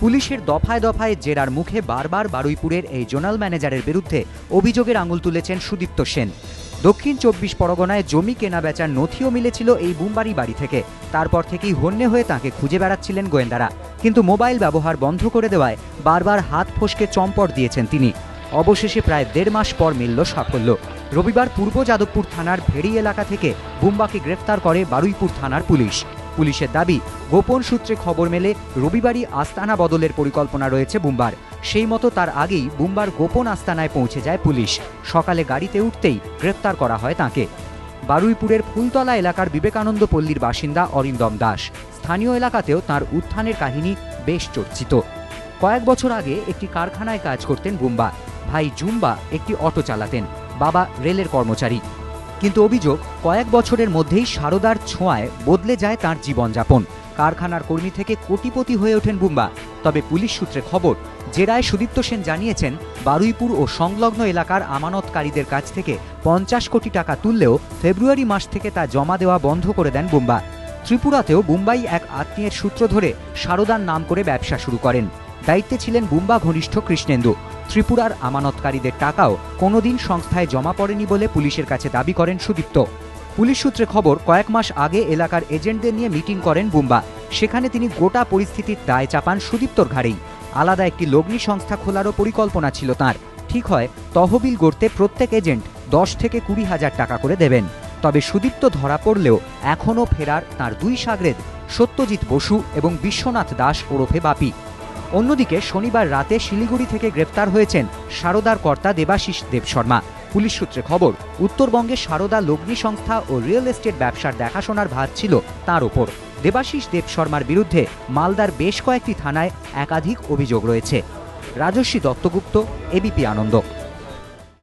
পুলিশের দফায় দফায় জেরার মুখে বারবার বারুইপুরের এই জোনাল ম্যানেজারের বিরুদ্ধে অভিযোগের আঙুল তুলেছেন সুদীপ্ত সেন। দক্ষিণ ২৪ পরগনায় জমি কেনা বেচার নথিও মিলেছিল এই বুমবাড়ি বাড়ি থেকে। তারপর থেকেই হন্যে হয়ে তাঁকে খুঁজে বেড়াচ্ছিলেন গোয়েন্দারা, কিন্তু মোবাইল ব্যবহার বন্ধ করে দেওয়ায় বারবার হাত ফসকে চম্পট দিয়েছেন তিনি। অবশেষে প্রায় ১.৫ মাস পর মিলল সাফল্য। রবিবার পূর্ব যাদবপুর থানার ভেড়ি এলাকা থেকে বুম্বাকে গ্রেফতার করে বারুইপুর থানার পুলিশ। পুলিশের দাবি, গোপন সূত্রে খবর মেলে রবিবারই আস্তানা বদলের পরিকল্পনা রয়েছে বুম্বার। সেই মতো তার আগেই বুম্বার গোপন আস্তানায় পৌঁছে যায় পুলিশ। সকালে গাড়িতে উঠতেই গ্রেফতার করা হয় তাঁকে। বারুইপুরের ফুলতলা এলাকার বিবেকানন্দ পল্লীর বাসিন্দা অরিন্দম দাস। স্থানীয় এলাকাতেও তাঁর উত্থানের কাহিনী বেশ চর্চিত। কয়েক বছর আগে একটি কারখানায় কাজ করতেন বুম্বা। ভাই জুম্বা একটি অটো চালাতেন, বাবা রেলের কর্মচারী। কিন্তু অভিযোগ, কয়েক বছরের মধ্যেই সারদার ছোঁয়ায় বদলে যায় তাঁর জীবনযাপন। কারখানার কর্মী থেকে কোটিপতি হয়ে ওঠেন বুম্বা। তবে পুলিশ সূত্রে খবর, জেরায় সুদীপ্ত সেন জানিয়েছেন, বারুইপুর ও সংলগ্ন এলাকার আমানতকারীদের কাছ থেকে ৫০ কোটি টাকা তুললেও ফেব্রুয়ারি মাস থেকে তা জমা দেওয়া বন্ধ করে দেন বুম্বা। ত্রিপুরাতেও বুম্বাই এক আত্মীয়ের সূত্র ধরে সারদার নাম করে ব্যবসা শুরু করেন। দায়িত্বে ছিলেন বুম্বা ঘনিষ্ঠ কৃষ্ণেন্দু। ত্রিপুরার আমানতকারীদের টাকাও কোনোদিন সংস্থায় জমা পড়েনি বলে পুলিশের কাছে দাবি করেন সুদীপ্ত। পুলিশ সূত্রে খবর, কয়েক মাস আগে এলাকার এজেন্টদের নিয়ে মিটিং করেন বুম্বা। সেখানে তিনি গোটা পরিস্থিতির দায় চাপান সুদীপ্তর ঘাড়েই। আলাদা একটি লগ্নি সংস্থা খোলারও পরিকল্পনা ছিল তাঁর। ঠিক হয়, তহবিল গড়তে প্রত্যেক এজেন্ট ১০ থেকে ২০ হাজার টাকা করে দেবেন। তবে সুদীপ্ত ধরা পড়লেও এখনও ফেরার তাঁর ২ শাগরেদ সত্যজিৎ বসু এবং বিশ্বনাথ দাস ওরফে বাপি। অন্যদিকে শনিবার রাতে শিলিগুড়ি থেকে গ্রেফতার হয়েছেন সারদার কর্তা দেবাশিস দেবশর্মা। পুলিশ সূত্রে খবর, উত্তরবঙ্গে সারদা লগ্নি সংস্থা ও রিয়েল এস্টেট ব্যবসার দেখাশোনার ভার ছিল তাঁর ওপর। দেবাশিস দেবশর্মার বিরুদ্ধে মালদার বেশ কয়েকটি থানায় একাধিক অভিযোগ রয়েছে। রাজস্বী দত্তগুপ্ত, এবিপি আনন্দ।